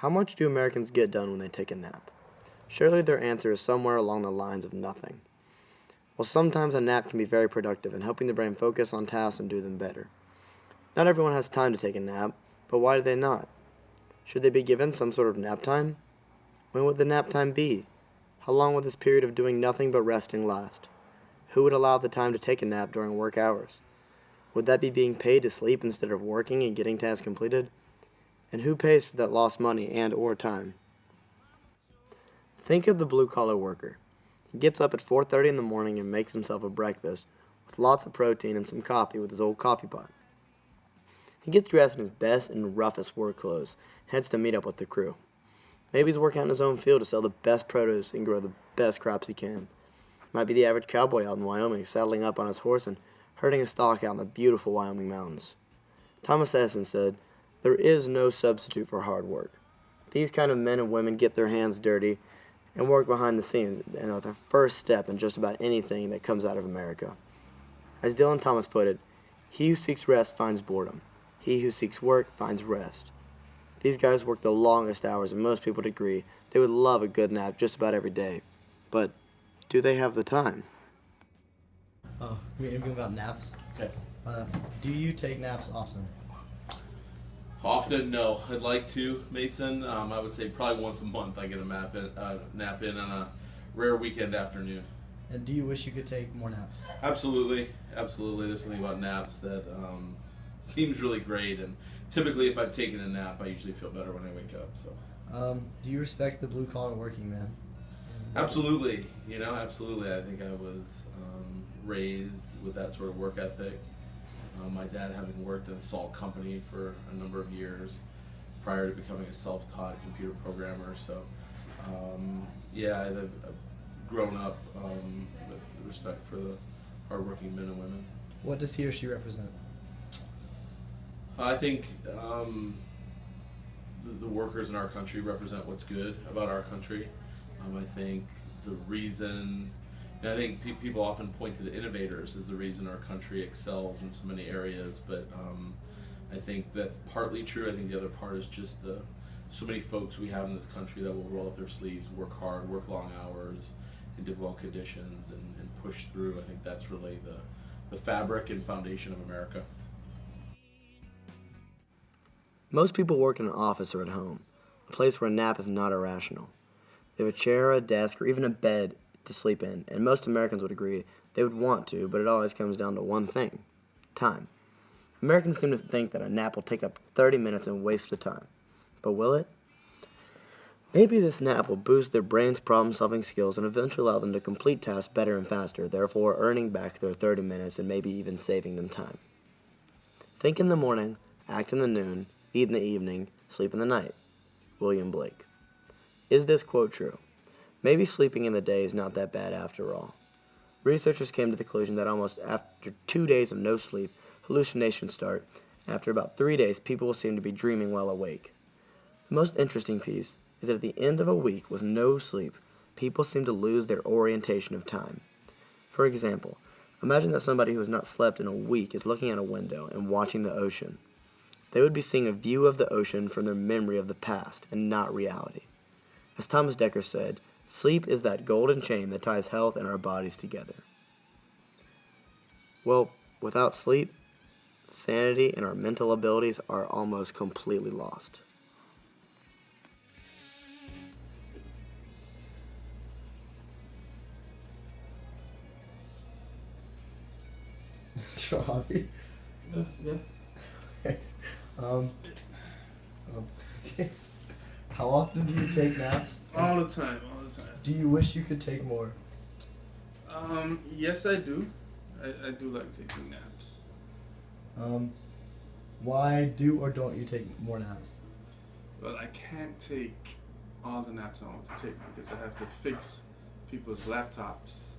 How much do Americans get done when they take a nap? Surely their answer is somewhere along the lines of nothing. Well, sometimes a nap can be very productive in helping the brain focus on tasks and do them better. Not everyone has time to take a nap, but why do they not? Should they be given some sort of nap time? When would the nap time be? How long would this period of doing nothing but resting last? Who would allow the time to take a nap during work hours? Would that be being paid to sleep instead of working and getting tasks completed? And who pays for that lost money and or time? Think of the blue-collar worker. He gets up at 4:30 in the morning and makes himself a breakfast with lots of protein and some coffee with his old coffee pot. He gets dressed in his best and roughest work clothes and heads to meet up with the crew. Maybe he's working out in his own field to sell the best produce and grow the best crops he can. Might be the average cowboy out in Wyoming saddling up on his horse and herding his stock out in the beautiful Wyoming mountains. Thomas Edison said, "There is no substitute for hard work." These kind of men and women get their hands dirty and work behind the scenes and are the first step in just about anything that comes out of America. As Dylan Thomas put it, he who seeks rest finds boredom. He who seeks work finds rest. These guys work the longest hours, and most people would agree they would love a good nap just about every day. But do they have the time? Oh, we're interviewing about naps. Okay. Do you take naps often? Often, no. I'd like to, Mason. I would say probably once a month I get a nap in on a rare weekend afternoon. And do you wish you could take more naps? Absolutely. There's something about naps that seems really great. And typically if I've taken a nap, I usually feel better when I wake up. So. Do you respect the blue-collar working man? Absolutely. Absolutely. I think I was raised with that sort of work ethic. My dad having worked in a salt company for a number of years prior to becoming a self-taught computer programmer. So, I've grown up with respect for the hardworking men and women. What does he or she represent? I think the workers in our country represent what's good about our country. I think the reason, and I think people often point to the innovators as the reason our country excels in so many areas, but I think that's partly true. I think the other part is just so many folks we have in this country that will roll up their sleeves, work hard, work long hours in difficult conditions, and push through. I think that's really the fabric and foundation of America. Most people work in an office or at home, a place where a nap is not irrational. They have a chair, a desk, or even a bed to sleep in, and most Americans would agree they would want to, but it always comes down to one thing: time. Americans seem to think that a nap will take up 30 minutes and waste the time. But will it? Maybe this nap will boost their brain's problem-solving skills and eventually allow them to complete tasks better and faster, therefore earning back their 30 minutes and maybe even saving them time. Think in the morning, act in the noon, eat in the evening, sleep in the night. William Blake. Is this quote true? Maybe sleeping in the day is not that bad after all. Researchers came to the conclusion that almost after 2 days of no sleep, hallucinations start. After about 3 days, people will seem to be dreaming while awake. The most interesting piece is that at the end of a week with no sleep, people seem to lose their orientation of time. For example, imagine that somebody who has not slept in a week is looking out a window and watching the ocean. They would be seeing a view of the ocean from their memory of the past and not reality. As Thomas Dekker said, sleep is that golden chain that ties health and our bodies together. Well, without sleep, sanity and our mental abilities are almost completely lost. It's your hobby? Yeah. Okay. How often do you take naps? All the time. Do you wish you could take more? Yes, I do. I do like taking naps. Why do or don't you take more naps? But I can't take all the naps I want to take because I have to fix people's laptops,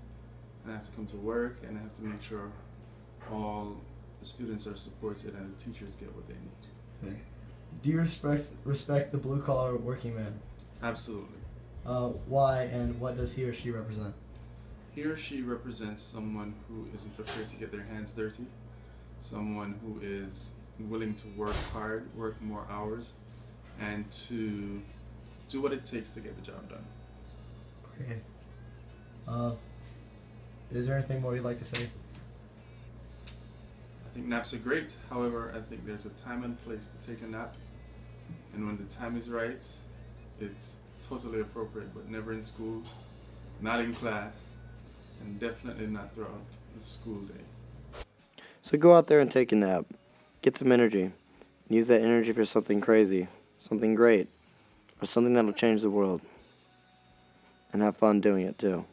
and I have to come to work, and I have to make sure all the students are supported and the teachers get what they need. Okay. Do you respect the blue collar working man? Absolutely. Why and what does he or she represent? He or she represents someone who isn't afraid to get their hands dirty, someone who is willing to work hard, work more hours, and to do what it takes to get the job done. Okay. Is there anything more you'd like to say? I think naps are great. However, I think there's a time and place to take a nap. And when the time is right, it's totally appropriate, but never in school, not in class, and definitely not throughout the school day. So go out there and take a nap. Get some energy. And use that energy for something crazy, something great, or something that'll change the world. And have fun doing it too.